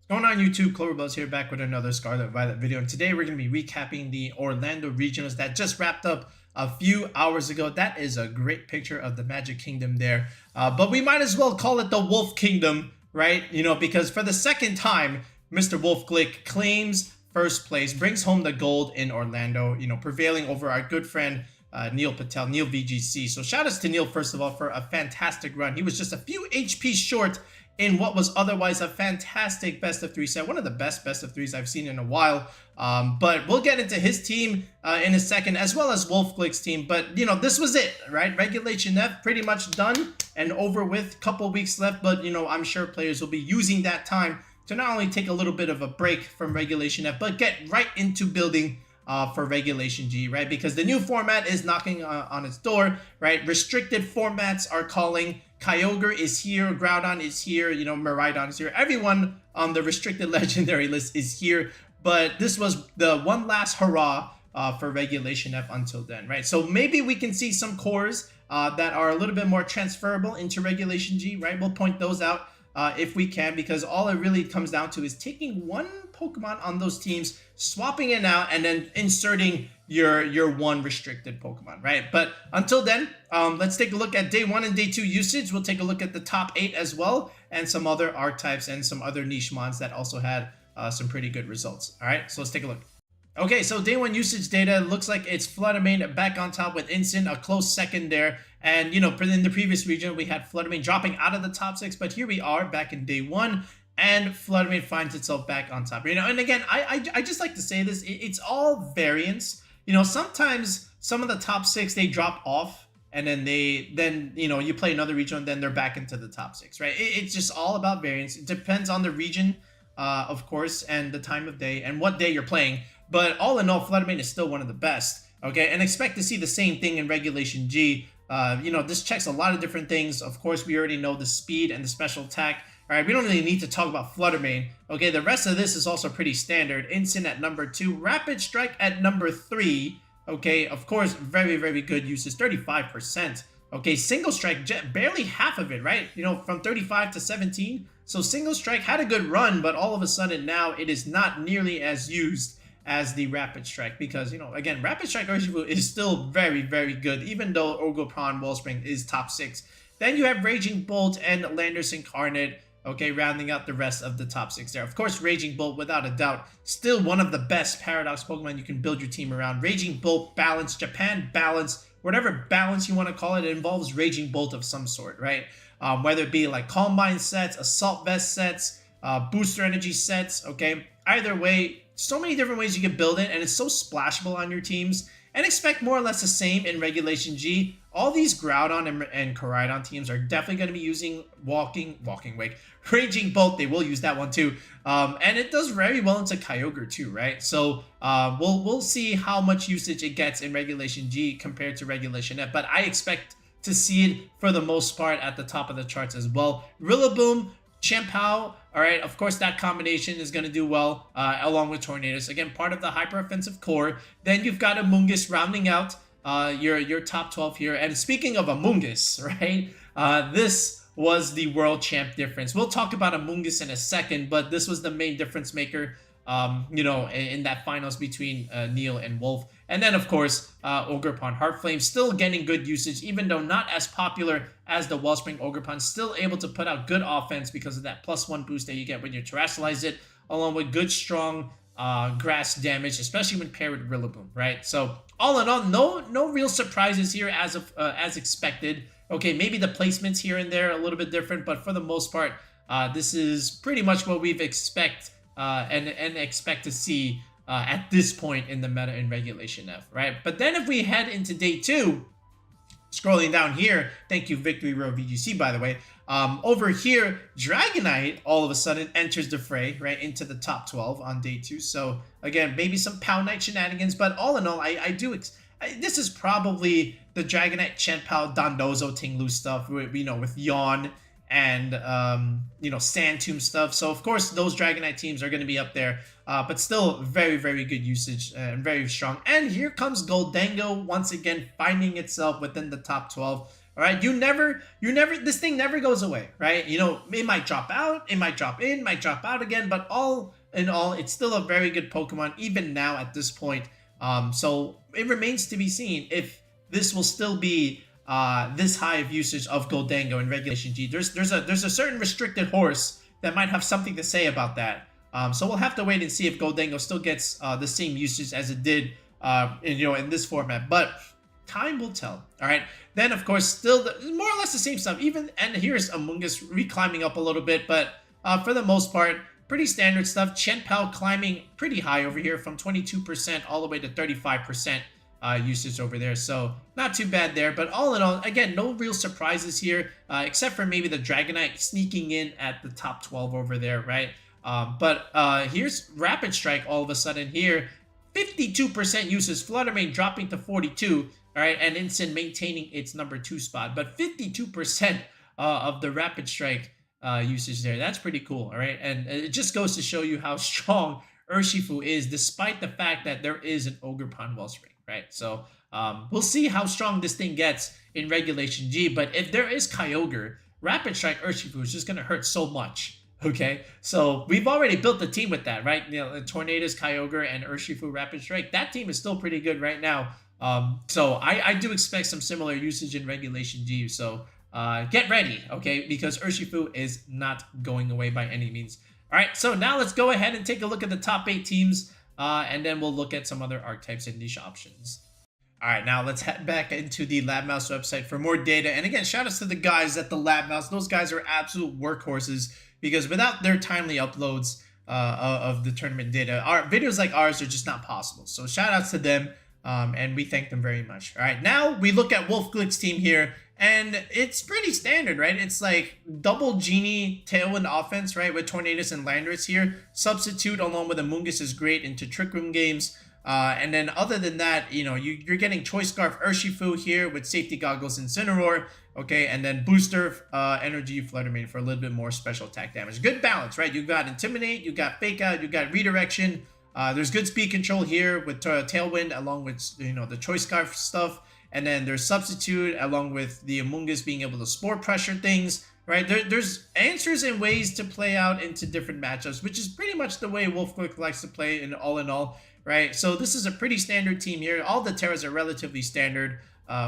What's going on YouTube? Cloverbells here, back with another Scarlet Violet video, and today we're going to be recapping the Orlando Regionals that just wrapped up a few hours ago. That is a great picture of the Magic Kingdom there, but we might as well call it the Wolf Kingdom, right? You know, because for the second time, Mr. Wolf Glick claims first place, brings home the gold in Orlando, you know, prevailing over our good friend Neil Patel, Neil VGC. So shout outs to Neil, first of all, for a fantastic run. He was just a few HP short in what was otherwise a fantastic best of three set, one of the best of threes I've seen in a while. But we'll get into his team in a second, as well as Wolf Glick's team. But you know, this was it, right? REGulationF pretty much done and over with. Couple weeks left, but you know, I'm sure players will be using that time to not only take a little bit of a break from REGulationF, but get right into building for Regulation G, right? Because the new format is knocking on its door, right? Restricted formats are calling. Kyogre is here, Groudon is here, you know, Miraidon is here. Everyone on the restricted legendary list is here, but this was the one last hurrah for REGulationF until then, right? So maybe we can see some cores that are a little bit more transferable into Regulation G, right? We'll point those out if we can, because all it really comes down to is taking one Pokemon on those teams, swapping it out, and then inserting your one restricted Pokemon, right? But until then, let's take a look at day 1 and day 2 usage. We'll take a look at the top 8 as well, and some other archetypes and some other niche mons that also had some pretty good results. All right, so let's take a look. Okay, so day 1 usage data looks like it's Fluttermane back on top with Instant, a close second there. And, you know, in the previous region, we had Fluttermane dropping out of the top 6, but here we are back in day 1, and Fluttermane finds itself back on top. You know, and again, I just like to say this, it's all variance. You know, sometimes some of the top 6, they drop off, and then you know, you play another region, and then they're back into the top 6, right? It's just all about variance. It depends on the region, of course, and the time of day, and what day you're playing. But all in all, Fluttermane is still one of the best, okay? And expect to see the same thing in Regulation G. You know, this checks a lot of different things. Of course, we already know the speed and the special attack. All right, we don't really need to talk about Fluttermane. Okay, the rest of this is also pretty standard. Instant at number 2, Rapid Strike at number 3. Okay, of course, very, very good usage, 35%. Okay, Single Strike, barely half of it, right? You know, from 35 to 17. So Single Strike had a good run, but all of a sudden now it is not nearly as used as the Rapid Strike, because, you know, again, Rapid Strike Urshifu is still very, very good, even though Ogerpon Wellspring is top 6. Then you have Raging Bolt and Landorus Incarnate, okay, rounding out the rest of the top 6 there. Of course, Raging Bolt, without a doubt, still one of the best Paradox Pokemon you can build your team around. Raging Bolt balance, Japan balance, whatever balance you want to call it, it involves Raging Bolt of some sort, right? Whether it be like Calm Mind sets, Assault Vest sets, Booster Energy sets, okay? Either way, so many different ways you can build it, and it's so splashable on your teams. And expect more or less the same in Regulation G. All these Groudon and Koraidon teams are definitely going to be using Walking Wake, Raging Bolt. They will use that one too, and it does very well into Kyogre too, right? So we'll see how much usage it gets in Regulation G compared to Regulation F, but I expect to see it for the most part at the top of the charts as well. Rillaboom, Champao, all right, of course that combination is going to do well along with Tornadus. Again, part of the hyper offensive core. Then you've got Amoongus rounding out your top 12 here. And speaking of Amoongus, right, this was the world champ difference. We'll talk about Amoongus in a second, but this was the main difference maker, you know, in that finals between Neil and Wolf. And then, of course, Ogerpon Heartflame still getting good usage, even though not as popular as the Wellspring Ogerpon, still able to put out good offense because of that +1 boost that you get when you terrestrialize it, along with good, strong grass damage, especially when paired with Rillaboom, right? So, all in all, no real surprises here as expected. Okay, maybe the placements here and there are a little bit different, but for the most part, this is pretty much what we've expect to see at this point in the meta in Regulation F, right? But then if we head into day 2, scrolling down here, thank you Victory Road VGC, by the way, over here, Dragonite all of a sudden enters the fray, right, into the top 12 on day 2. So again, maybe some Pow Night shenanigans, but all in all, this is probably the Dragonite, Chien-Pao, Dondozo, Tinglu stuff, you know, with Yawn and you know, Sand Tomb stuff. So of course those Dragonite teams are going to be up there, but still very, very good usage and very strong. And here comes Goldango once again finding itself within the top 12. All right, this thing never goes away, right? You know, it might drop out, it might drop in, might drop out again, but all in all, it's still a very good Pokemon, even now at this point. So it remains to be seen if this will still be this high of usage of Gholdengo in Regulation G. There's a certain restricted horse that might have something to say about that. So we'll have to wait and see if Gholdengo still gets the same usage as it did in this format. But time will tell. All right. Then of course, still more or less the same stuff. And here's Amoongus climbing up a little bit, but for the most part, pretty standard stuff. Chien-Pao climbing pretty high over here from 22% all the way to 35% usage over there. So not too bad there. But all in all, again, no real surprises here, except for maybe the Dragonite sneaking in at the top 12 over there, right? But here's Rapid Strike all of a sudden here. 52% usage, Flutter Mane dropping to 42, all right, and Incin maintaining its number 2 spot. But 52% of the Rapid Strike usage there. That's pretty cool, all right? And it just goes to show you how strong Urshifu is, despite the fact that there is an Ogerpon Wellspring, right? So we'll see how strong this thing gets in Regulation G. But if there is Kyogre, Rapid Strike Urshifu is just going to hurt so much. Okay, so we've already built the team with that, right? You know, Tornadus, Kyogre, and Urshifu Rapid Strike. That team is still pretty good right now. So I do expect some similar usage in Regulation G. So get ready, okay? Because Urshifu is not going away by any means. All right, so now let's go ahead and take a look at the top 8 teams, and then we'll look at some other archetypes and niche options. All right, now let's head back into the Lab Mouse website for more data. And again, shout outs to the guys at the Lab Mouse. Those guys are absolute workhorses, because without their timely uploads of the tournament data, our videos like ours are just not possible. So shout outs to them, and we thank them very much. All right, now we look at Wolf Glick's team here, and it's pretty standard, right? It's like double Genie Tailwind offense, right, with Tornadus and Landorus here. Substitute along with Amoongus is great into Trick Room games. And then other than that, you know, you're getting Choice Scarf Urshifu here with Safety Goggles Incineroar, okay, and then Booster Energy Flutter Mane for a little bit more special attack damage. Good balance, right? You got Intimidate, you got Fake Out, you got Redirection. There's good speed control here with Tailwind along with, you know, the Choice Scarf stuff. And then there's Substitute along with the Amoongus being able to Spore Pressure things, right? There's answers and ways to play out into different matchups, which is pretty much the way Wolf Glick likes to play in all. Right, so this is a pretty standard team here. All the Terras are relatively standard,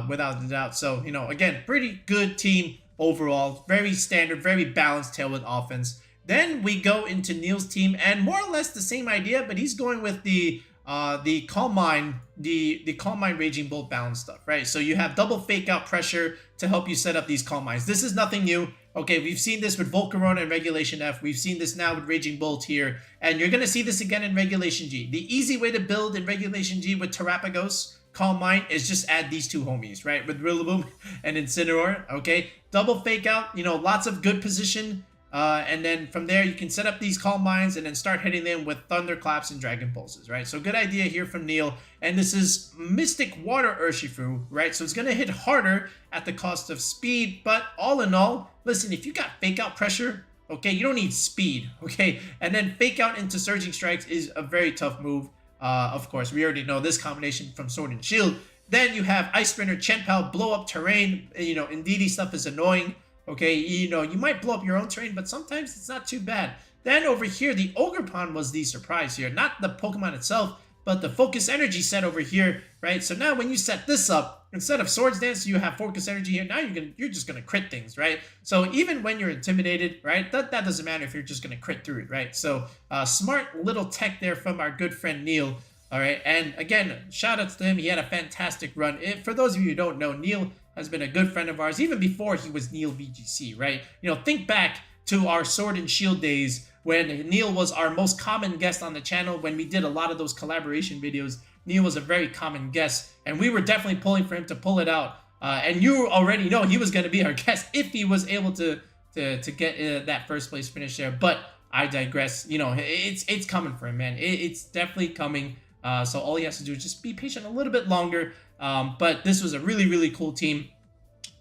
without a doubt. So, you know, again, pretty good team overall. Very standard, very balanced Tailwind offense. Then we go into Neil's team, and more or less the same idea, but he's going with the Calm Mind, the Calm Mind Raging Bolt balance stuff, right? So you have double Fake Out pressure to help you set up these Calm Minds. This is nothing new. Okay, we've seen this with Volcarona and Regulation F. We've seen this now with Raging Bolt here. And you're going to see this again in Regulation G. The easy way to build in Regulation G with Terrapagos, Calm Mind, is just add these two homies, right? With Rillaboom and Incineroar, okay? Double Fake Out, you know, lots of good position. And then from there, you can set up these Calm Minds and then start hitting them with Thunderclaps and Dragon Pulses, right? So good idea here from Neil. And this is Mystic Water Urshifu, right? So it's going to hit harder at the cost of speed. But all in all, listen, if you got Fake Out pressure, okay, you don't need speed, okay? And then Fake Out into Surging Strikes is a very tough move. Of course, we already know this combination from Sword and Shield. Then you have Ice Sprinter, Chien-Pao, blow up terrain. You know, Indeedee stuff is annoying. Okay, you know, you might blow up your own terrain, but sometimes it's not too bad. Then over here, the Ogerpon was the surprise here. Not the Pokemon itself, but the Focus Energy set over here, right? So now when you set this up, instead of Swords Dance, you have Focus Energy here. Now you're just gonna crit things, right? So even when you're intimidated, right, that doesn't matter if you're just gonna crit through it, right? So smart little tech there from our good friend Neil. All right, and again, shout outs to him. He had a fantastic run. For those of you who don't know, Neil has been a good friend of ours, even before he was Neil VGC, right? You know, think back to our Sword and Shield days when Neil was our most common guest on the channel. When we did a lot of those collaboration videos, Neil was a very common guest, and we were definitely pulling for him to pull it out. And you already know he was going to be our guest if he was able to get that first place finish there. But I digress. You know, it's coming for him, man. It's definitely coming. So all he has to do is just be patient a little bit longer. But this was a really, really cool team.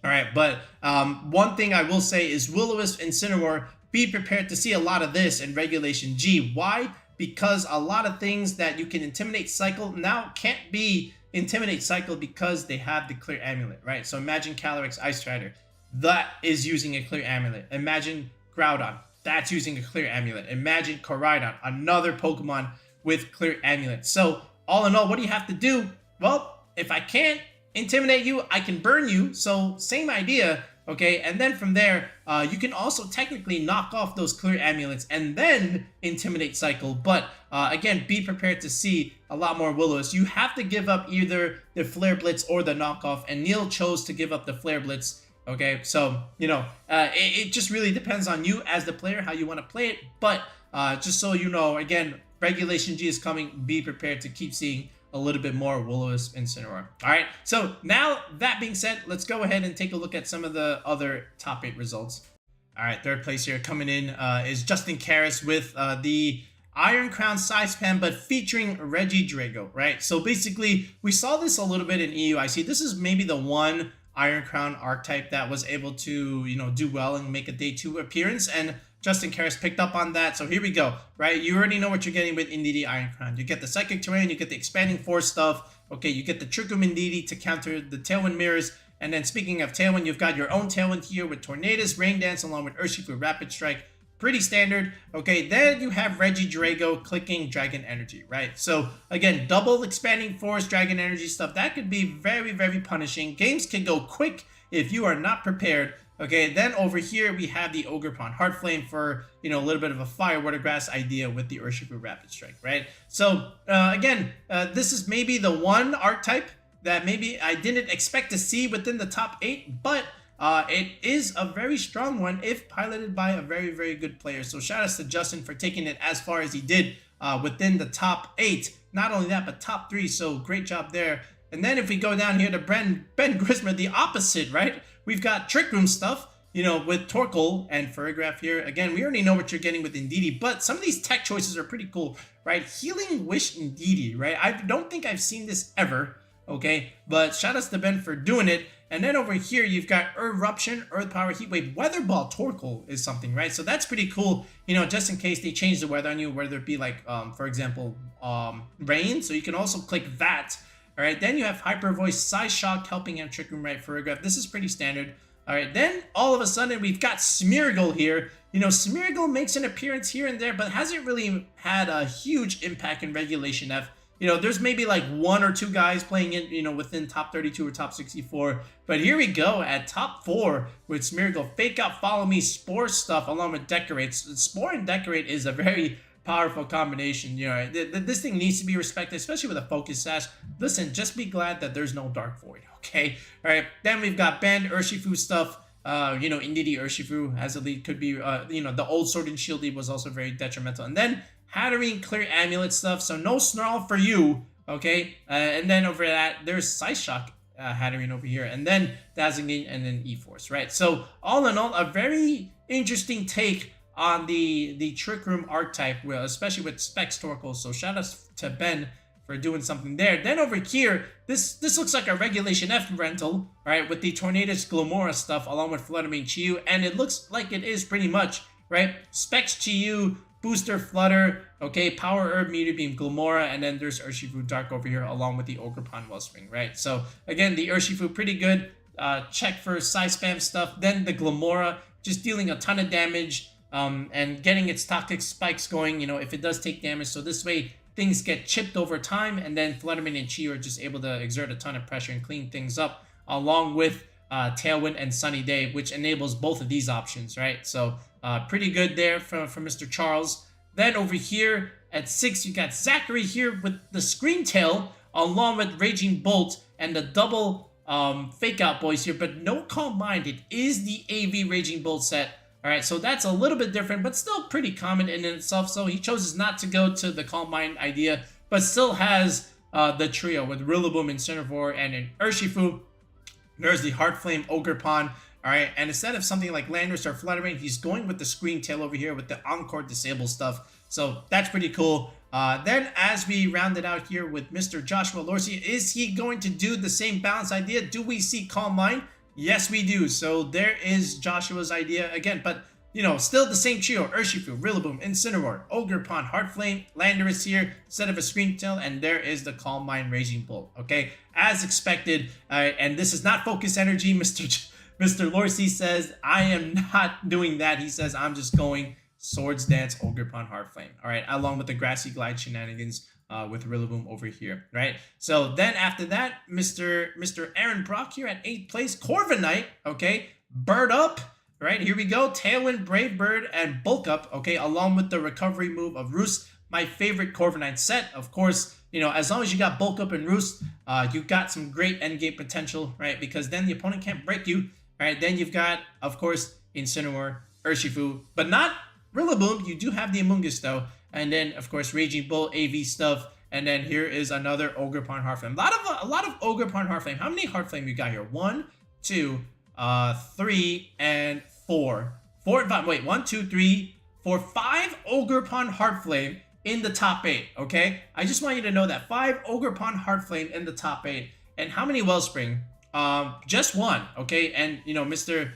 All right, but one thing I will say is Will-O-Wisp and Incineroar, be prepared to see a lot of this in Regulation G. Why? because a lot of things that you can Intimidate cycle now can't be Intimidate cycle because they have the clear amulet, right? So imagine Calyrex Ice Strider, that is using a clear amulet. Imagine Groudon, that's using a clear amulet. Imagine Koraidon, another Pokemon with clear amulet. So all in all, what do you have to do? Well, if I can't intimidate you, I can burn you. So same idea, okay? And then from there, you can also technically knock off those clear amulets and then intimidate cycle. But again, be prepared to see a lot more Will-O-Wisp. You have to give up either the Flare Blitz or the knockoff, and Neil chose to give up the Flare Blitz. Okay, so, you know, it just really depends on you as the player, how you want to play it. But just so you know, again, Regulation G is coming. Be prepared to keep seeing a little bit more Will-O-Wisp and Incineroar. All right, so now that being said, let's go ahead and take a look at some of the other top 8 results. All right, third place here coming in is Justin Karras with the Iron Crown Side Spam, but featuring Regidrago, right? So basically, we saw this a little bit in EUIC. This is maybe the one Iron Crown archetype that was able to, you know, do well and make a day 2 appearance, and Justin Karras picked up on that. So here we go, right? You already know what you're getting with Indeedee Iron Crown. You get the Psychic Terrain, you get the Expanding Force stuff, okay, you get the Trick Room Indeedee to counter the Tailwind Mirrors, and then speaking of Tailwind, you've got your own Tailwind here with Tornadus, Rain Dance, along with Urshifu Rapid Strike. Pretty standard. Okay, then you have Regidrago clicking Dragon Energy, right? So again, double Expanding Force, Dragon Energy stuff, that could be very, very punishing. Games can go quick if you are not prepared. Okay, then over here we have the Ogerpon Heart Flame for, you know, a little bit of a Fire Water Grass idea with the Urshifu Rapid Strike, right? So again, this is maybe the one archetype that maybe I didn't expect to see within the top 8, but it is a very strong one if piloted by a very, very good player. So shout outs to Justin for taking it as far as he did within the top 8. Not only that, but top 3. So great job there. And then if we go down here to Ben Grismer, the opposite, right? We've got Trick Room stuff, you know, with Torkoal and Ferrigraph here. Again, we already know what you're getting with Indeedee, but some of these tech choices are pretty cool, right? Healing Wish Indeedee, right? I don't think I've seen this ever, okay? But shout outs to Ben for doing it. And then over here, you've got Eruption, Earth Power, Heat Wave, Weather Ball, Torkoal is something, right? So that's pretty cool, you know, just in case they change the weather on you, whether it be like, for example, rain. So you can also click that. All right, then you have Hyper Voice, Psy Shock, helping out Trick Room, right? Ferrigraph. This is pretty standard. All right, then all of a sudden we've got Smeargle here. You know, Smeargle makes an appearance here and there, but hasn't really had a huge impact in Regulation F. You know, there's maybe like 1 or 2 guys playing it, you know, within top 32 or top 64. But here we go at top 4 with Smeargle. Fake Out, Follow Me, Spore stuff along with Decorate. Spore and Decorate is a very powerful combination. You know, this thing needs to be respected, especially with a Focus Sash. Listen, just be glad that there's no Dark Void, okay? All right, then we've got banned Urshifu stuff. You know, Indeedee Urshifu as a lead could be, you know, the old Sword and Shield lead was also very detrimental. And then Hatterene Clear Amulet stuff, so no Snarl for you, okay? And then over that, there's Psyshock Hatterene over here, and then Dazzling, and then E-Force, right? So all in all, a very interesting take on the Trick Room archetype, especially with Specs Torkoal. So shout out to Ben for doing something there. Then over here, this looks like a Regulation F rental, right, with the Tornadus Glomora stuff along with Fluttermane Chiyu, and it looks like it is pretty much, right? Specs Chiyu, Booster Flutter, okay, Power Herb, Meteor Beam, Glomora, and then there's Urshifu Dark over here along with the Ogerpon Wellspring, right? So again, the Urshifu pretty good. Check for Side Spam stuff. Then the Glomora just dealing a ton of damage. And getting its toxic spikes going, you know, if it does take damage. So this way, things get chipped over time, and then Fluttermane and Chiyu are just able to exert a ton of pressure and clean things up, along with Tailwind and Sunny Day, which enables both of these options, right? So pretty good there from Mr. Charles. Then over here at 6, you got Zachary here with the Scream Tail, along with Raging Bolt and the double Fake Out boys here, but no Calm Mind. It is the AV Raging Bolt set. All right, so that's a little bit different, but still pretty common in itself. So he chooses not to go to the Calm Mind idea, but still has the trio with Rillaboom, Incineroar, and an Urshifu. There's the Heart Flame Ogerpon. All right, and instead of something like Landorus or Fluttermane, he's going with the Screen Tail over here with the Encore Disable stuff. So that's pretty cool. Then as we round it out here with Mr. Joshua Lorsi, is he going to do the same balance idea? Do we see Calm Mind? Yes, we do. So there is Joshua's idea again, but you know, still the same trio: Urshifu, Rillaboom, Incineroar, Ogerpon, Heartflame, Landorus here instead of a Scream Tail, and there is the Calm Mind Raging Bull. Okay, as expected, and this is not Focus Energy. Mr. Lorcy says, I am not doing that. He says, I'm just going Swords Dance, Ogerpon, Heartflame. All right, along with the Grassy Glide shenanigans with Rillaboom over here, right? So then after that, Mr. Aaron Brock here at 8th place, Corviknight, okay, Bird Up, right? Here we go, Tailwind, Brave Bird, and Bulk Up, okay, along with the recovery move of Roost, my favorite Corviknight set. Of course, you know, as long as you got Bulk Up and Roost, you got some great endgame potential, right? Because then the opponent can't break you. All right, then you've got, of course, Incineroar, Urshifu, but not Rillaboom. You do have the Amoongus, though. And then, of course, Raging Bull, AV stuff. And then here is another Ogerpon Heartflame. A lot of Ogerpon Heartflame. How many Heartflame you got here? 1, 2, 3, and 4. 4 and 5. Wait, 1, 2, 3, 4, 5 Ogerpon Heartflame in the top 8, okay? I just want you to know that 5 Ogerpon Heartflame in the top 8. And how many Wellspring? Just 1, okay? And, you know, Mr.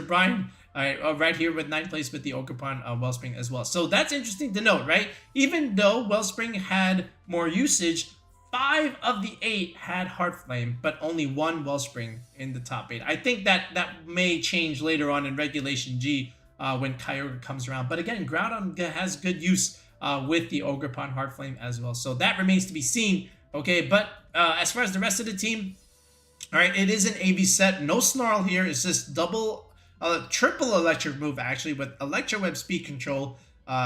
Brian, right here with 9th place with the Ogerpon Wellspring as well. So that's interesting to note, right? Even though Wellspring had more usage, 5 of the 8 had Heartflame, but only 1 Wellspring in the top 8. I think that may change later on in Regulation G when Kyogre comes around. But again, Groudon has good use with the Ogerpon Heartflame as well. So that remains to be seen, okay? But as far as the rest of the team, all right, it is an AV set. No Snarl here. It's just triple electric move, actually, with Electro Web speed control.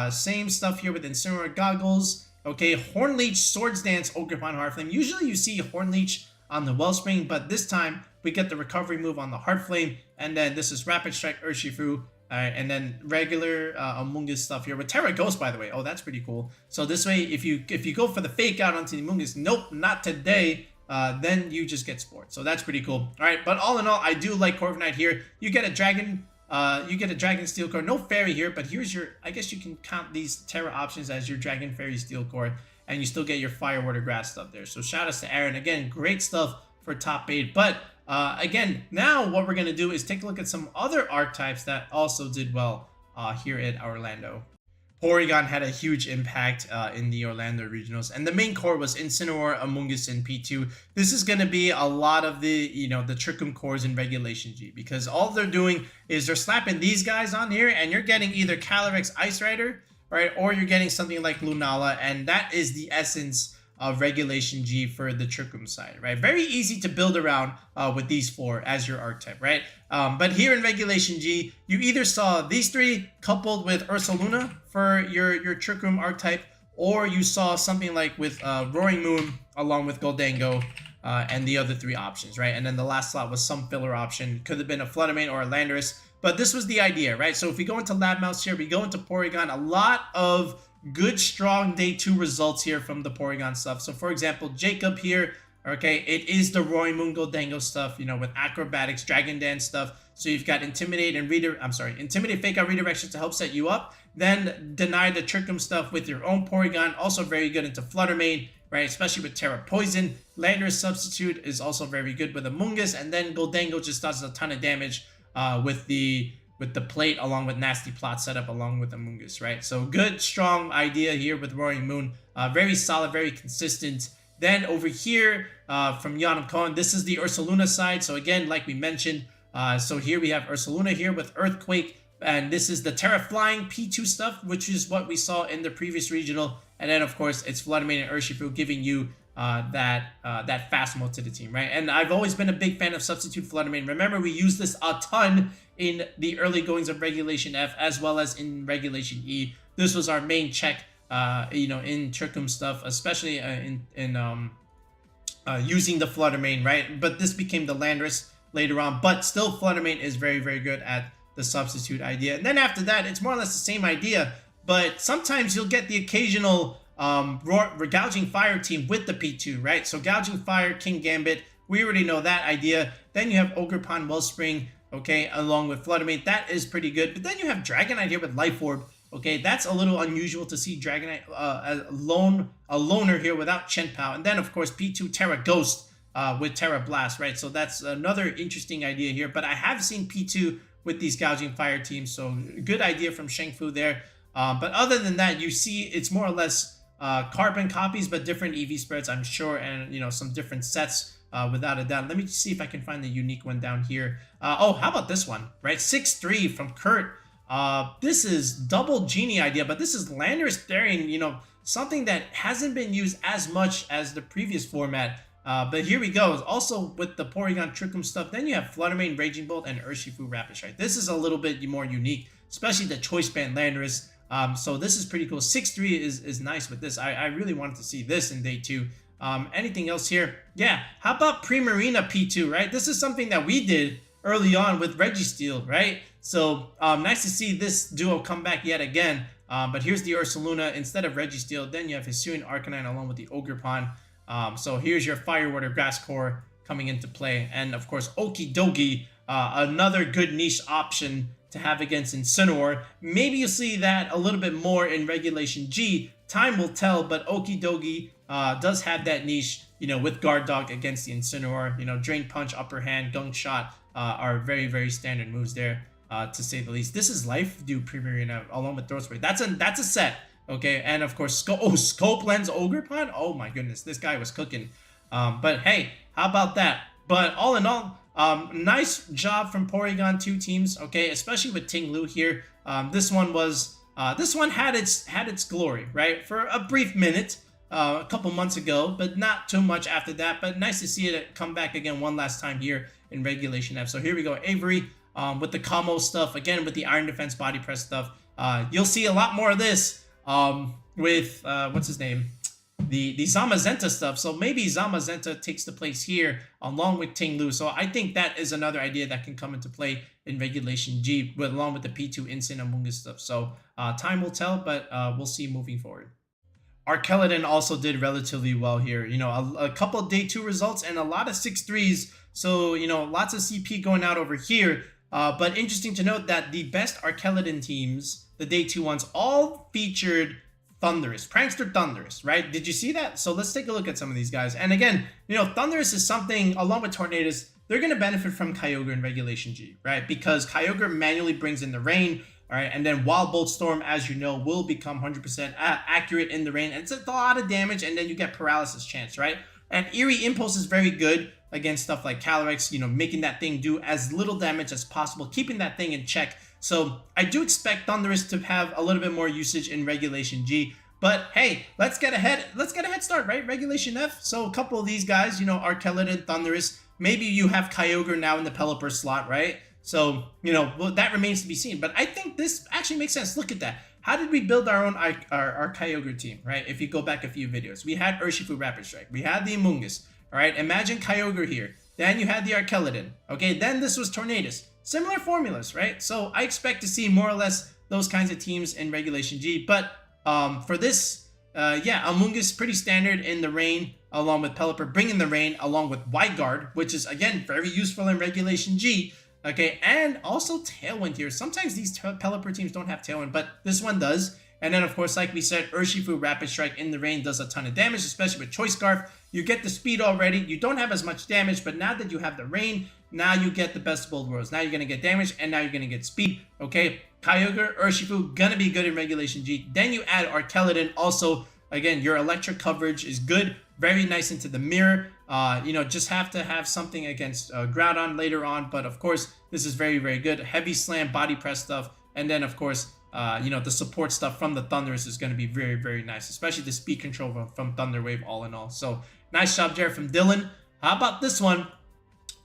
Same stuff here with Incineroar Goggles. Okay, Hornleech, Swords Dance, Ogerpon Heartflame. Usually you see Hornleech on the Wellspring, but this time we get the recovery move on the Heartflame. And then this is Rapid Strike Urshifu. And then regular Amoongus stuff here with Terra Ghost, by the way. Oh, that's pretty cool. So this way, if you go for the fake out onto the Amoongus, nope, not today. Then you just get Sport. So that's pretty cool. All right, but all in all, I do like Corviknight here. You get a Dragon Steel Core. No Fairy here, but here's your, I guess you can count these Terra options as your Dragon Fairy Steel Core, and you still get your Fire, Water, Grass stuff there. So shout outs to Aaron. Again, great stuff for top 8. But again, now what we're going to do is take a look at some other archetypes that also did well here at Orlando. Porygon had a huge impact in the Orlando Regionals, and the main core was Incineroar, Amoongus, and P2. This is going to be a lot of the, you know, the Trick 'em cores in Regulation G, because all they're doing is they're slapping these guys on here, and you're getting either Calyrex Ice Rider, right, or you're getting something like Lunala, and that is the essence of Regulation G for the Trick 'em side, right? Very easy to build around with these 4 as your archetype, right? But here in Regulation G, you either saw these 3 coupled with Ursaluna for your Trick 'em archetype, or you saw something like with Roaring Moon along with Goldango and the other 3 options, right? And then the last slot was some filler option. Could have been a Fluttermane or a Landorus, but this was the idea, right? So if we go into Lab Mouse here, we go into Porygon, a lot of good, strong day 2 results here from the Porygon stuff. So for example, Jacob here, okay, it is the Roaring Moon Goldango stuff, you know, with Acrobatics, Dragon Dance stuff. So you've got Intimidate, Fake Out Redirection to help set you up. Then Deny the Trick 'em stuff with your own Porygon. Also very good into Fluttermane, right? Especially with Terra Poison. Landorus Substitute is also very good with Amoongus. And then Goldango just does a ton of damage with the plate along with Nasty Plot setup along with Amoongus, right? So good, strong idea here with Roaring Moon. Very solid, very consistent. Then over here from Yanam Cohen, this is the Ursaluna side. So again, like we mentioned, so here we have Ursaluna here with Earthquake. And this is the Terra Flying P2 stuff, which is what we saw in the previous regional. And then, of course, it's Fluttermane and Urshifu giving you that fast mode to the team, right? And I've always been a big fan of Substitute Fluttermane. Remember, we used this a ton in the early goings of Regulation F as well as in Regulation E. This was our main check, you know, in Trick 'em stuff, especially using the Fluttermane, right? But this became the Landorus later on. But still, Fluttermane is very, very good at the substitute idea. And then after that, it's more or less the same idea, but sometimes you'll get the occasional Gouging Fire team with the P2, right? So Gouging Fire, King Gambit, we already know that idea. Then you have Ogerpon Wellspring, okay, along with Fluttermane. That is pretty good. But then you have Dragonite here with Life Orb. Okay, that's a little unusual to see Dragonite a loner here without Chenpao. And then, of course, P2 Terra Ghost with Terra Blast, right? So that's another interesting idea here. But I have seen P2 with these Gouging Fire teams. So good idea from Shengfu there. But other than that, you see it's more or less carbon copies, but different EV spreads, I'm sure, and you know, some different sets without a doubt. Let me see if I can find the unique one down here. Oh, how about this one, right? 6-3 from Kurt. This is double genie idea, but this is Landorus Therian, you know, something that hasn't been used as much as the previous format. But here we go. Also with the Porygon Trick 'em stuff, then you have Flutter Mane, Raging Bolt, and Urshifu Rapid Strike. This is a little bit more unique, especially the Choice Band Landorus. So this is pretty cool. 6-3 is nice with this. I really wanted to see this in day 2. Anything else here? Yeah, how about Primarina P2, right? This is something that we did early on with Registeel, right? So nice to see this duo come back yet again. But here's the Ursaluna instead of Registeel. Then you have Hisuian Arcanine along with the Ogerpon. So here's your Fire Water Grass Core coming into play. And of course, Okidogi, another good niche option to have against Incineroar. Maybe you'll see that a little bit more in Regulation G. Time will tell, but Okidogi does have that niche, you know, with Guard Dog against the Incineroar. You know, Drain Punch, Upper Hand, Gunk Shot are very, very standard moves there, to say the least. This is Life Dew Primarina along with Throat Spray. That's a set. Okay, and of course, Scope Lens Ogerpon. Oh my goodness, this guy was cooking. But hey, how about that? But all in all, nice job from Porygon 2 teams. Okay, especially with Ting Lu here. This one had its glory, right? For a brief minute, a couple months ago, but not too much after that. But nice to see it come back again one last time here in Regulation F. So here we go, Avery with the Kamo stuff again, with the Iron Defense Body Press stuff. You'll see a lot more of this. With what's his name, the Zamazenta stuff. So maybe Zamazenta takes the place here along with Ting Lu. So I think that is another idea that can come into play in Regulation G, along with the P2 Instant Amoongus stuff. So time will tell, but we'll see moving forward. Archaludon also did relatively well here. You know, a couple of day 2 results and a lot of 6-3s. So, you know, lots of CP going out over here. But interesting to note that the best Archaludon teams, the day 2 ones, all featured Thundurus, Prankster Thundurus, right? Did you see that? So let's take a look at some of these guys. And again, you know, Thundurus is something, along with Tornadus, they're going to benefit from Kyogre in Regulation G, right? Because Kyogre manually brings in the rain, all right? And then Wild Bolt Storm, as you know, will become 100% accurate in the rain. And it's a lot of damage, and then you get Paralysis chance, right? And Eerie Impulse is very good against stuff like Calyrex, you know, making that thing do as little damage as possible, keeping that thing in check. So I do expect Thundurus to have a little bit more usage in Regulation G. But hey, let's get a head start, right? Regulation F. So a couple of these guys, you know, Archaludon, Thundurus. Maybe you have Kyogre now in the Pelipper slot, right? So, you know, well, that remains to be seen. But I think this actually makes sense. Look at that. How did we build our own our Kyogre team, right? If you go back a few videos, we had Urshifu Rapid Strike. We had the Amoongus, all right? Imagine Kyogre here. Then you had the Archaludon. Okay, then this was Tornadus. Similar formulas, right? So I expect to see more or less those kinds of teams in Regulation G. But for this, yeah, Amoongus pretty standard in the rain, along with Pelipper bringing the rain, along with Wide Guard, which is, again, very useful in Regulation G. Okay, and also Tailwind here. Sometimes these Pelipper teams don't have Tailwind, but this one does. And then, of course, like we said, Urshifu Rapid Strike in the rain does a ton of damage, especially with Choice Scarf. You get the speed already. You don't have as much damage, but now that you have the rain, now you get the best of both worlds. Now you're going to get damage, and now you're going to get speed. Okay, Kyogre, Urshifu, going to be good in Regulation G. Then you add Archaludon. Also, again, your electric coverage is good. Very nice into the mirror. You know, just have to have something against Groudon later on. But, of course, this is very, very good. Heavy Slam, Body Press stuff. And then, of course, you know, the support stuff from the Thundurus is going to be very, very nice, especially the speed control from Thunder Wave all in all. So nice job there from Dylan. How about this one?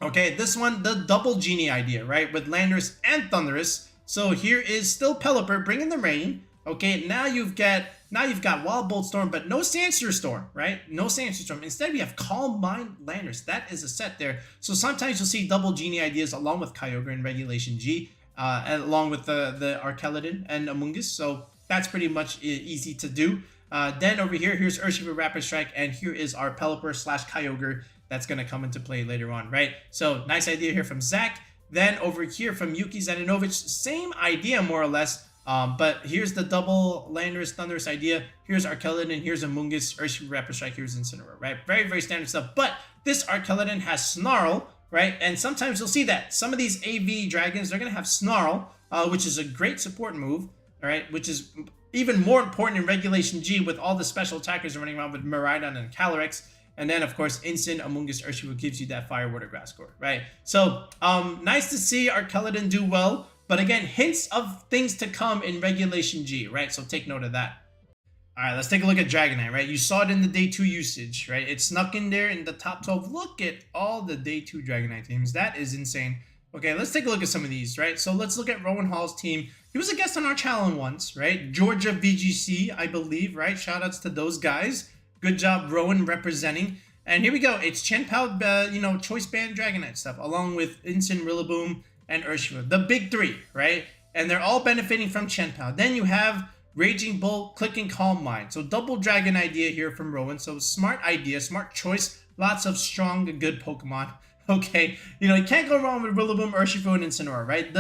Okay, this one, the double genie idea, right? With Landorus and Thundurus. So here is still Pelipper bringing the rain. Okay, now you've got Wild Bolt Storm, but no Sandsear Storm, right? No Sandsear Storm. Instead, we have Calm Mind Landorus. That is a set there. So sometimes you'll see double genie ideas along with Kyogre in Regulation G. Along with the Archaludon and Amoongus. So that's pretty much easy to do. Then over here, here's Urshifu Rapid Strike, and here is our Pelipper / Kyogre that's going to come into play later on, right? So nice idea here from Zach. Then over here from Yuki Zaninovich, same idea more or less, but here's the double Landorus Thundurus idea. Here's Archaludon, here's Amoongus, Urshifu Rapid Strike, here's Incineroar, right? Very, very standard stuff. But this Archaludon has Snarl, right? And sometimes you'll see that some of these AV dragons, they're going to have Snarl, which is a great support move, all right? Which is even more important in Regulation G with all the special attackers running around with Miraidon and Calyrex. And then, of course, Instant Amoongus Urshifu gives you that Fire, Water, Grass core, right? So, nice to see Archaludon do well. But again, hints of things to come in Regulation G, right? So take note of that. All right, let's take a look at Dragonite, right? You saw it in the day 2 usage, right? It snuck in there in the top 12. Look at all the day 2 Dragonite teams. That is insane. Okay, let's take a look at some of these, right? So let's look at Rowan Hall's team. He was a guest on our channel once, right? Georgia VGC, I believe, right? Shoutouts to those guys. Good job, Rowan, representing. And here we go. It's Chien-Pao, Choice Band Dragonite stuff, along with Instant, Rillaboom, and Urshifu. The big 3, right? And they're all benefiting from Chien-Pao. Then you have Raging Bolt, Click and Calm Mind. So double Dragon idea here from Rowan. So smart idea, smart choice. Lots of strong and good Pokemon. Okay, you can't go wrong with Rillaboom, Urshifu, and Incineroar, right?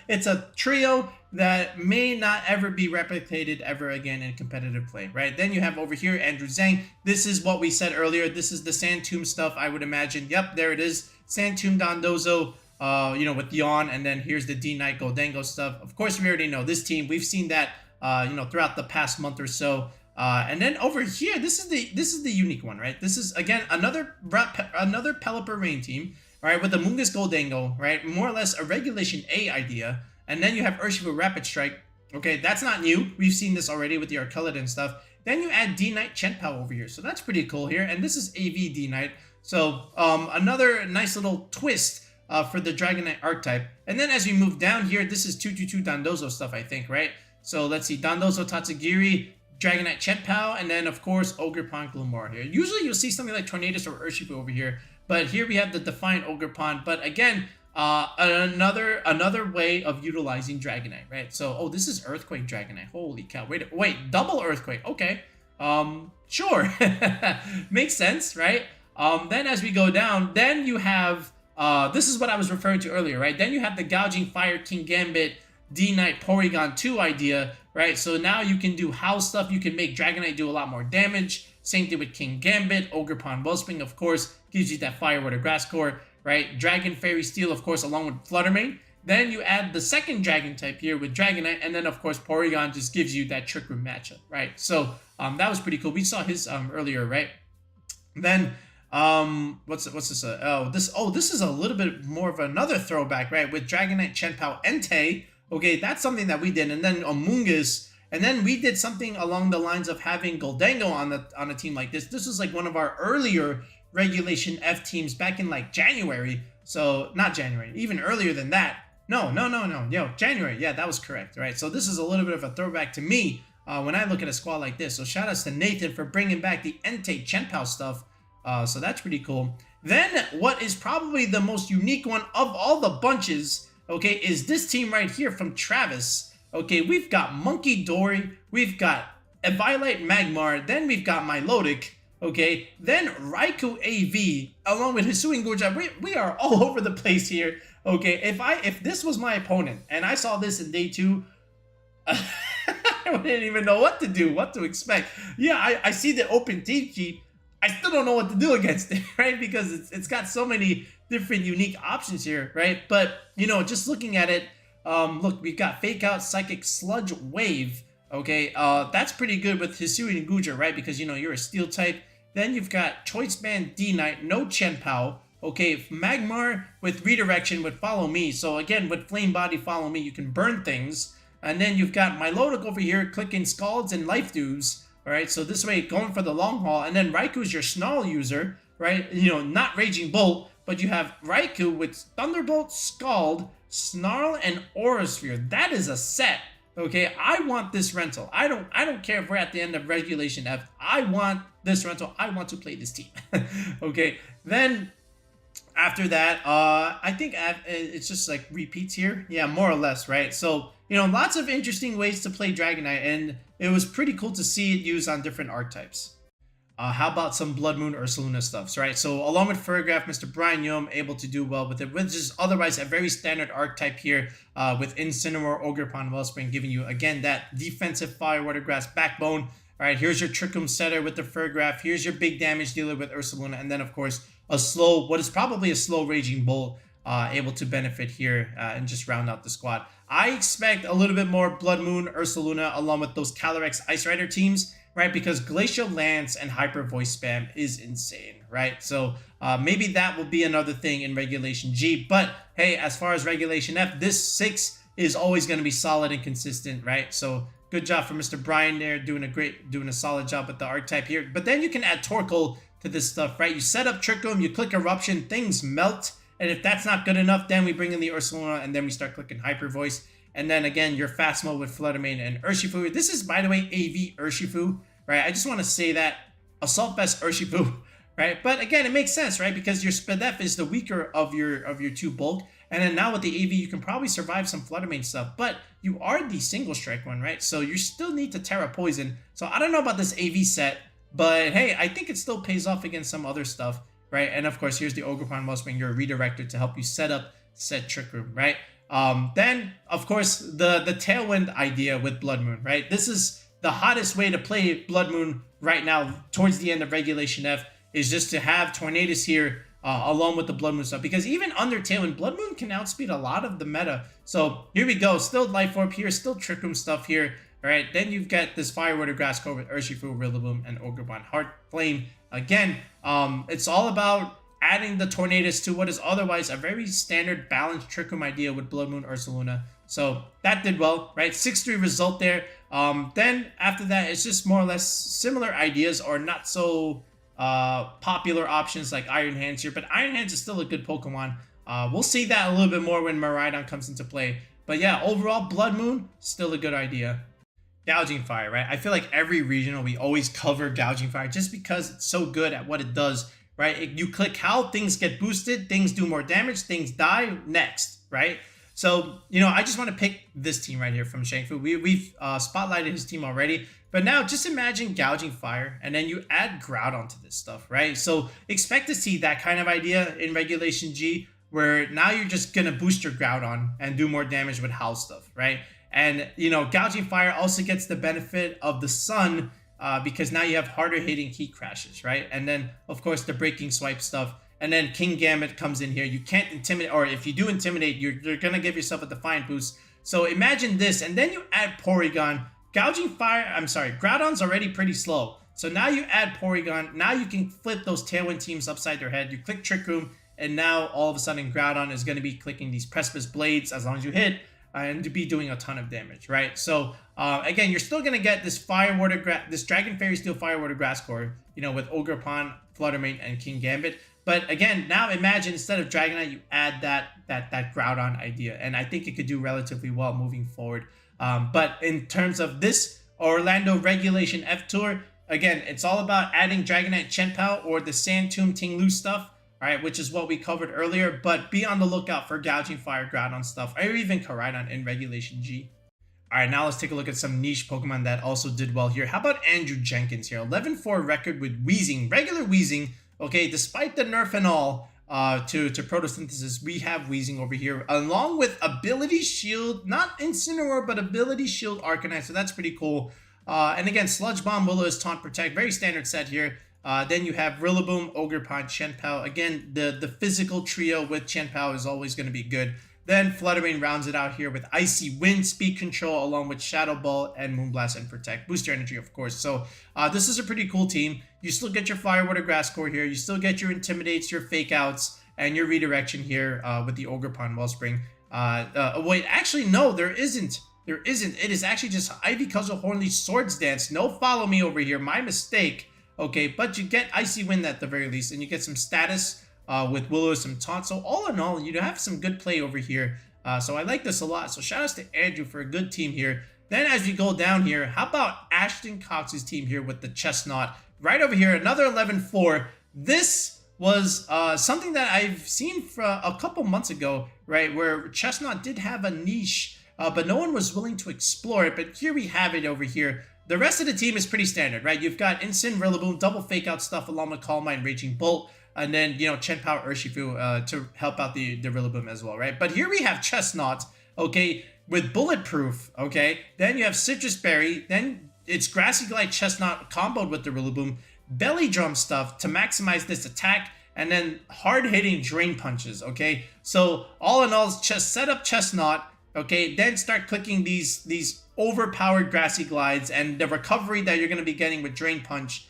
It's a trio that may not ever be replicated ever again in competitive play, right? Then you have over here Andrew Zhang. This is what we said earlier. This is the Sand Tomb stuff, I would imagine. Yep, there it is. Sand Tomb Dondozo, with Yawn, and then here's the D-Knight Goldango stuff. Of course, we already know this team. We've seen that, throughout the past month or so. And then over here, this is the unique one, right? This is again another Pelipper Rain team, right? With the Amoongus Goldango, right? More or less a Regulation A idea, and then you have Urshifu Rapid Strike. Okay, that's not new. We've seen this already with the Archaludon stuff. Then you add D-Knight Chien-Pao over here, so that's pretty cool here. And this is AV D-Knight, so another nice little twist for the Dragonite archetype. And then as we move down here, this is 222 Dondozo stuff, I think, right? So let's see, Dondozo Tatsugiri, Dragonite Chien-Pao, and then of course Ogerpon Gloomora here. Usually you'll see something like Tornadus or Urshifu over here, but here we have the Defiant Ogerpon. But again, another way of utilizing Dragonite, right? So this is Earthquake Dragonite. Holy cow! Wait, double Earthquake. Okay, sure, makes sense, right? Then as we go down, then you have this is what I was referring to earlier, right? Then you have the Gouging Fire King Gambit D-Knight Porygon 2 idea, right? So now you can do house stuff. You can make Dragonite do a lot more damage. Same thing with King Gambit. Ogerpon Wellspring, of course, gives you that Fire, Water, Grass core, right? Dragon Fairy Steel, of course, along with Fluttermane. Then you add the second Dragon type here with Dragonite, and then, of course, Porygon just gives you that Trick Room matchup, right? So that was pretty cool. We saw his earlier, right? Then what's this? This is a little bit more of another throwback, right? With Dragonite, Chien-Pao, Entei. Okay, that's something that we did, and then Amoongus, and then we did something along the lines of having Goldango on a team like this. This was like one of our earlier Regulation F teams back in like January. So not January, even earlier than that. No. January. Yeah, that was correct, right? So this is a little bit of a throwback to me when I look at a squad like this. So shout outs to Nathan for bringing back the Entei Chien-Pao stuff. So that's pretty cool. Then what is probably the most unique one of all the bunches, okay, is this team right here from Travis. Okay, we've got Monkey Dory, we've got Eviolite Magmar, then we've got Milotic, okay, then Raikou AV, along with Hisuian Guja. We are all over the place here, okay. If this was my opponent, and I saw this in day 2, I wouldn't even know what to do, what to expect. Yeah, I see the open team sheet. I still don't know what to do against it, right? Because it's got so many different unique options here, right? But, just looking at it, look, we've got Fake Out, Psychic Sludge Wave, okay? That's pretty good with Hisuian Guja, right? Because, you're a Steel type. Then you've got Choice Band D-Knight, no Chien-Pao, okay? Magmar with Redirection with Follow Me. So, again, with Flame Body Follow Me, you can burn things. And then you've got Milotic over here, clicking Scalds and Life Dews. All right, so this way, going for the long haul, and then Raikou's your Snarl user, right? Not Raging Bolt, but you have Raikou with Thunderbolt, Scald, Snarl, and Aura Sphere. That is a set, okay? I want this rental. I don't care if we're at the end of Regulation F. I want this rental. I want to play this team, okay? Then after that, I think it's just like repeats here. Yeah, more or less, right? So, lots of interesting ways to play Dragonite, and it was pretty cool to see it used on different archetypes. How about some Blood Moon Ursaluna stuffs, right? So along with Fergraph, Mr. Brian Yum able to do well with it, which is otherwise a very standard archetype here with Incineroar, Ogerpon, Wellspring, giving you, again, that defensive Fire, Water, Grass backbone. All right, here's your Trick Room setter with the Fergraph. Here's your big damage dealer with Ursaluna. And then, of course, a slow, what is probably a slow Raging Bolt, able to benefit here and just round out the squad. I expect a little bit more Blood Moon, Ursaluna, along with those Calyrex Ice Rider teams, right? Because Glacial Lance and Hyper Voice spam is insane, right? So maybe that will be another thing in Regulation G. But hey, as far as Regulation F, this 6 is always going to be solid and consistent, right? So good job for Mr. Brian there, doing a solid job with the archetype here. But then you can add Torkoal to this stuff, right? You set up Trick Room, you click Eruption, things melt. And if that's not good enough, then we bring in the Ursaluna, and then we start clicking Hyper Voice. And then again, your fast mode with Flutter Mane and Urshifu. This is, by the way, AV Urshifu, right? I just want to say that Assault Vest Urshifu, right? But again, it makes sense, right? Because your Spadef is the weaker of your 2 bulk. And then now with the AV, you can probably survive some Flutter Mane stuff. But you are the single strike one, right? So you still need to Terra Poison. So I don't know about this AV set, but hey, I think it still pays off against some other stuff. Right, and of course, here's the Ogerpon Wellspring, your redirector to help you set up said Trick Room, right? Then, of course, the Tailwind idea with Blood Moon, right? This is the hottest way to play Blood Moon right now towards the end of Regulation F, is just to have Tornadus here along with the Blood Moon stuff. Because even under Tailwind, Blood Moon can outspeed a lot of the meta. So here we go, still Life Orb here, still Trick Room stuff here. All right, then you've got this Fire Water Grass Core with Urshifu, Rillaboom, and Ogerpon Heart Flame. Again, it's all about adding the Tornadus to what is otherwise a very standard balanced Trick Room idea with Blood Moon Ursaluna. So that did well, right? 6-3 result there. Then after that, it's just more or less similar ideas or not so popular options like Iron Hands here. But Iron Hands is still a good Pokemon. We'll see that a little bit more when Miraidon comes into play. But yeah, overall, Blood Moon, still a good idea. Gouging Fire, right? I feel like every regional, we always cover Gouging Fire just because it's so good at what it does, right? You click how, things get boosted, things do more damage, things die, next, right? So, you know, I just want to pick this team right here from Shangfu. We've spotlighted his team already, but now just imagine Gouging Fire, and then you add Groudon to this stuff, right? So expect to see that kind of idea in Regulation G, where now you're just going to boost your Groudon and do more damage with Howl stuff, right? And, you know, Gouging Fire also gets the benefit of the Sun because now you have harder hitting Heat Crashes, right? And then, of course, the Breaking Swipe stuff. And then King Gambit comes in here. You can't intimidate, or if you do intimidate, you're going to give yourself a Defiant boost. So imagine this, and then you add Porygon. Groudon's already pretty slow. So now you add Porygon. Now you can flip those Tailwind teams upside their head. You click Trick Room, and now all of a sudden Groudon is going to be clicking these Precipice Blades as long as you hit. And to be doing a ton of damage, right? So again, you're still gonna get this this Dragon Fairy Steel Fire Water Grass Core, you know, with Ogerpon, Flutter Mane, and King Gambit. But again, now imagine instead of Dragonite, you add that Groudon idea, and I think it could do relatively well moving forward. But in terms of this Orlando Regulation F Tour, again, it's all about adding Dragonite Chenpao or the Sand Tomb Tinglu stuff. Right, which is what we covered earlier, but be on the lookout for Gouging Fire, Groudon stuff, or even Koraidon in Regulation G. Alright, now let's take a look at some niche Pokemon that also did well here. How about Andrew Jenkins here? 11-4 record with Weezing, regular Weezing. Okay, despite the nerf and all to Photosynthesis, we have Weezing over here, along with Ability Shield, not Incineroar, but Ability Shield Arcanine, so that's pretty cool. And again, Sludge Bomb, Will-O-Wisp, Taunt, Protect, very standard set here. Then you have Rillaboom, Ogerpon, Chenpao. Again, the physical trio with Chenpao is always going to be good. Then Flutter Mane rounds it out here with Icy Wind, Speed Control, along with Shadow Ball and Moonblast and Protect. Boost your energy, of course. So this is a pretty cool team. You still get your Fire Water Grass Core here. You still get your Intimidates, your Fake Outs, and your Redirection here with the Ogerpon Wellspring. Wait, actually, no, there isn't. There isn't. It is actually just Ivy Cudgel Hornleaf Swords Dance. No follow me over here. My mistake. Okay, but you get Icy Wind at the very least, and you get some status with Will-O-Wisp and Taunt. So all in all, you have some good play over here. So I like this a lot. So shout outs to Andrew for a good team here. Then as we go down here, how about Ashton Cox's team here with the Chestnaught? Right over here, another 11-4. This was something that I've seen for a couple months ago, right, where Chestnaught did have a niche, but no one was willing to explore it. But here we have it over here. The rest of the team is pretty standard, right? You've got Instant, Rillaboom, double Fake Out stuff along with Calm Mind, Raging Bolt, and then, you know, Chenpao, Urshifu to help out the Rillaboom as well, right? But here we have Chestnaught, okay, with Bulletproof, okay? Then you have Citrus Berry, then it's Grassy Glide Chestnaught comboed with the Rillaboom, Belly Drum stuff to maximize this attack, and then hard-hitting drain punches, okay? So all in all, just set up Chestnaught, okay? Then start clicking these overpowered grassy glides, and the recovery that you're going to be getting with drain punch,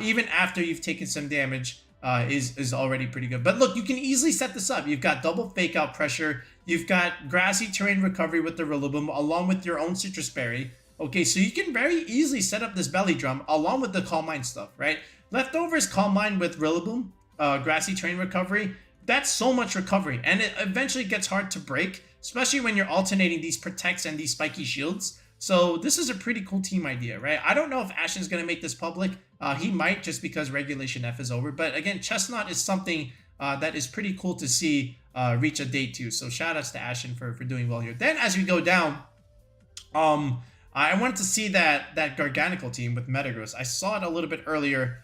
even after you've taken some damage, is already pretty good. But look, you can easily set this up. You've got double fake out pressure. You've got grassy terrain recovery with the Rillaboom along with your own citrus berry. Okay, so you can very easily set up this belly drum along with the Calm Mind stuff, right? Leftovers Calm Mind with Rillaboom, grassy terrain recovery. That's so much recovery, and it eventually gets hard to break, especially when you're alternating these protects and these spiky shields. So this is a pretty cool team idea, right? I don't know if Ashen's going to make this public. He might, just because Regulation F is over. But again, Chestnaught is something that is pretty cool to see reach a day 2. So shout outs to Ashen for doing well here. Then as we go down, I wanted to see that Garganacl team with Metagross. I saw it a little bit earlier.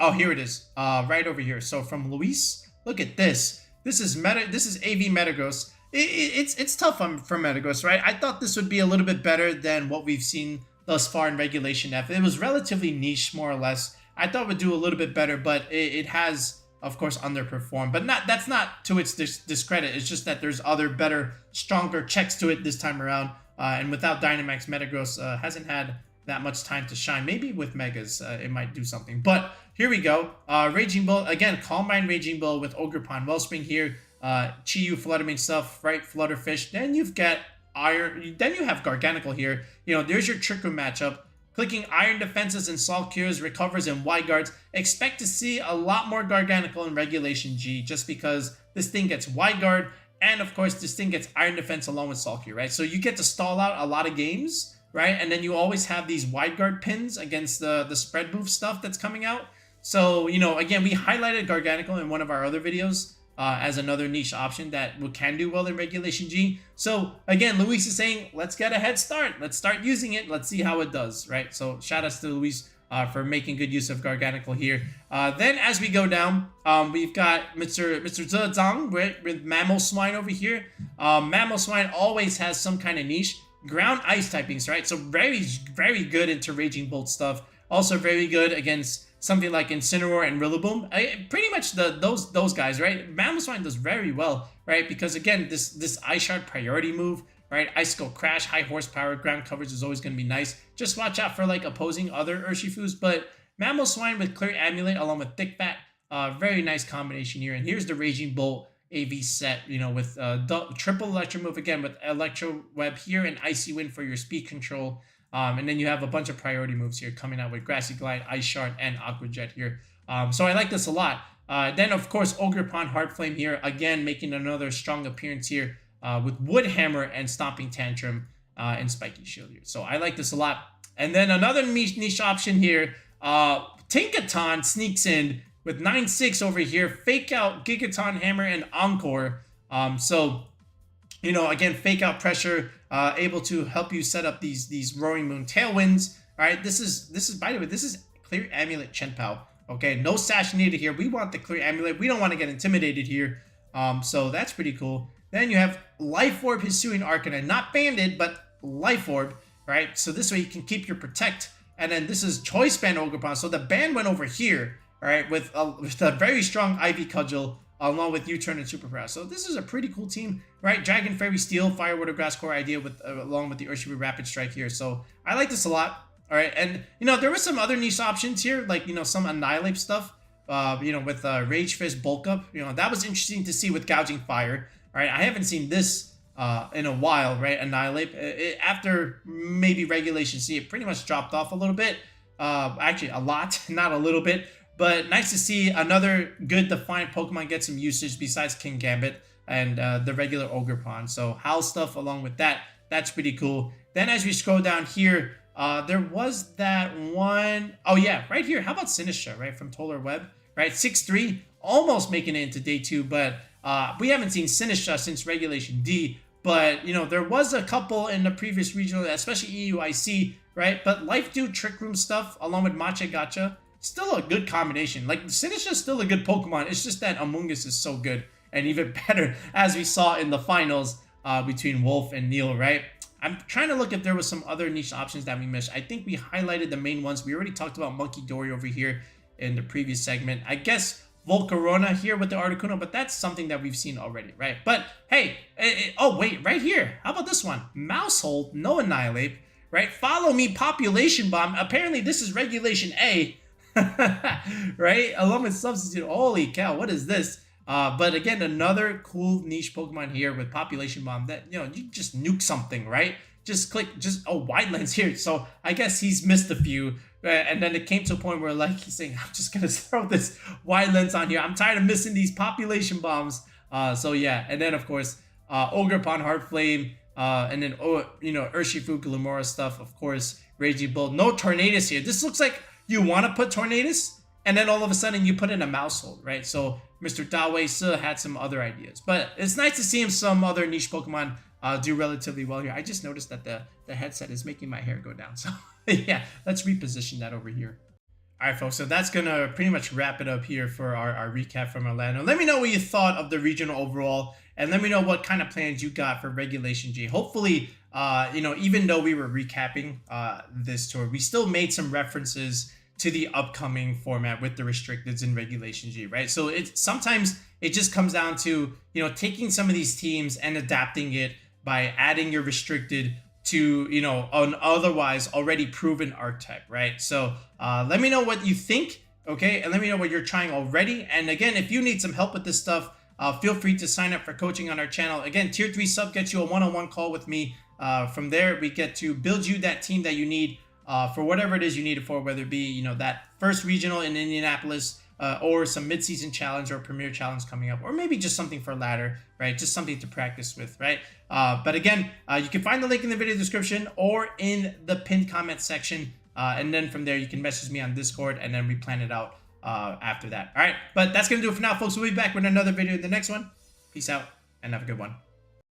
Oh, here it is, right over here. So from Luis, look at this. This is AV Metagross. It's tough for Metagross, right? I thought this would be a little bit better than what we've seen thus far in Regulation F. It was relatively niche, more or less. I thought it would do a little bit better, but it has, of course, underperformed. But that's not to its discredit. It's just that there's other better, stronger checks to it this time around. And without Dynamax, Metagross hasn't had that much time to shine. Maybe with Megas, it might do something. But here we go. Raging Bull, again, Calm Mind Raging Bull with Ogerpon Wellspring here. Chi-Yu Fluttermane stuff, right? Flutterfish. Then you've got Iron. Then you have Garganacl here. You know, there's your Trick Room matchup. Clicking Iron Defenses and Salt Cures, Recovers, and Wide Guards. Expect to see a lot more Garganacl in Regulation G, just because this thing gets Wide Guard, and of course this thing gets Iron Defense along with Salt Cure, right? So you get to stall out a lot of games, right? And then you always have these Wide Guard pins against the spread move stuff that's coming out. So, you know, again, we highlighted Garganacl in one of our other videos as another niche option that can do well in Regulation G. So again, Luis is saying, let's get a head start. Let's start using it. Let's see how it does, right? So shout outs to Luis for making good use of Garganacl here. Then as we go down, we've got Mr. Zezang with Mamoswine over here. Mamoswine always has some kind of niche. Ground ice typings, right? So very, very good into Raging Bolt stuff. Also very good against something like Incineroar and Rillaboom. Pretty much those guys, right? Mamoswine does very well, right? Because again, this Ice Shard priority move, right? Icicle Crash, high horsepower, ground coverage is always going to be nice. Just watch out for like opposing other Urshifus. But Mamoswine with Clear Amulet along with Thick Fat, very nice combination here. And here's the Raging Bolt AV set, you know, with triple Electro move again with Electro Web here and Icy Wind for your speed control. And then you have a bunch of priority moves here coming out with Grassy Glide, Ice Shard, and Aqua Jet here. So I like this a lot. Then, of course, Ogerpon Heart Flame here, again, making another strong appearance here with Wood Hammer and Stomping Tantrum and Spiky Shield here. So I like this a lot. And then another niche option here, Tinkaton sneaks in with 9-6 over here. Fake out Gigaton Hammer and Encore. So, you know, again, fake out pressure, able to help you set up these Roaring Moon Tailwinds. All right, this is by the way, this is Clear Amulet Chenpao. Okay, no sash needed here. We want the Clear Amulet. We don't want to get intimidated here. So that's pretty cool. Then you have Life Orb Hisuian Arcanine, not banded, but Life Orb, right? So this way you can keep your Protect. And then this is Choice Band Ogerpon. So the band went over here, all right, with a very strong Ivy Cudgel, along with U-Turn and Super Power. So this is a pretty cool team, right? Dragon Fairy Steel, Fire Water Grass Core idea with along with the Urshifu Rapid Strike here. So I like this a lot. All right, and you know there were some other niche options here, like you know some Annihilate stuff. You know with Rage Fist Bulk Up. You know that was interesting to see with Gouging Fire. All right, I haven't seen this in a while, right? Annihilate after maybe Regulation C, it pretty much dropped off a little bit. Actually, a lot, not a little bit. But nice to see another good defined Pokemon get some usage besides King Gambit and the regular Ogerpon. So Howl stuff along with that, that's pretty cool. Then as we scroll down here, there was that one, oh yeah, right here. How about Sinistra, right, from Tolar Web, right? 6-3, almost making it into day 2, but we haven't seen Sinistra since Regulation D. But, you know, there was a couple in the previous regional, especially EUIC, right? But Life Dew Trick Room stuff along with Mache Gacha, still a good combination. Like, Sinistra's still a good Pokemon. It's just that Amoongus is so good and even better, as we saw in the finals between Wolf and Neil, right? I'm trying to look if there was some other niche options that we missed. I think we highlighted the main ones. We already talked about Monkey Dory over here in the previous segment. I guess Volcarona here with the Articuno, but that's something that we've seen already, right? But hey, oh wait, right here. How about this one? Mousehold, no Annihilate, right? Follow me, Population Bomb. Apparently this is Regulation A, right? Along with Substitute. Holy cow, what is this? But again, another cool niche Pokemon here with Population Bomb that, you just nuke something, right? Just click, Wide Lens here. So I guess he's missed a few. And then it came to a point where, like, he's saying, I'm just going to throw this Wide Lens on here. I'm tired of missing these Population Bombs. So yeah, and then, of course, Ogerpon, Heartflame, and then, Urshifu, Glamora stuff, of course, Raging Bull. No Tornadus here. This looks like you want to put Tornadus, and then all of a sudden you put in a Mousehold, right? So Mr. Dawei still had some other ideas. But it's nice to see him some other niche Pokemon do relatively well here. I just noticed that the headset is making my hair go down. So yeah, let's reposition that over here. All right, folks, so that's going to pretty much wrap it up here for our recap from Orlando. Let me know what you thought of the regional overall, and let me know what kind of plans you got for Regulation G. Hopefully, even though we were recapping this tour, we still made some references to the upcoming format with the restricteds in Regulation G, right? So sometimes it just comes down to, taking some of these teams and adapting it by adding your restricted to, an otherwise already proven archetype, right? So let me know what you think, okay? And let me know what you're trying already. And again, if you need some help with this stuff, feel free to sign up for coaching on our channel. Again, Tier 3 sub gets you a one-on-one call with me. From there, we get to build you that team that you need for whatever it is you need it for, whether it be, that first regional in Indianapolis, or some mid-season challenge or premier challenge coming up, or maybe just something for ladder, right? Just something to practice with, right? But again, you can find the link in the video description or in the pinned comment section. And then from there, you can message me on Discord, and then we plan it out after that. All right, but that's going to do it for now, folks. We'll be back with another video in the next one. Peace out, and have a good one.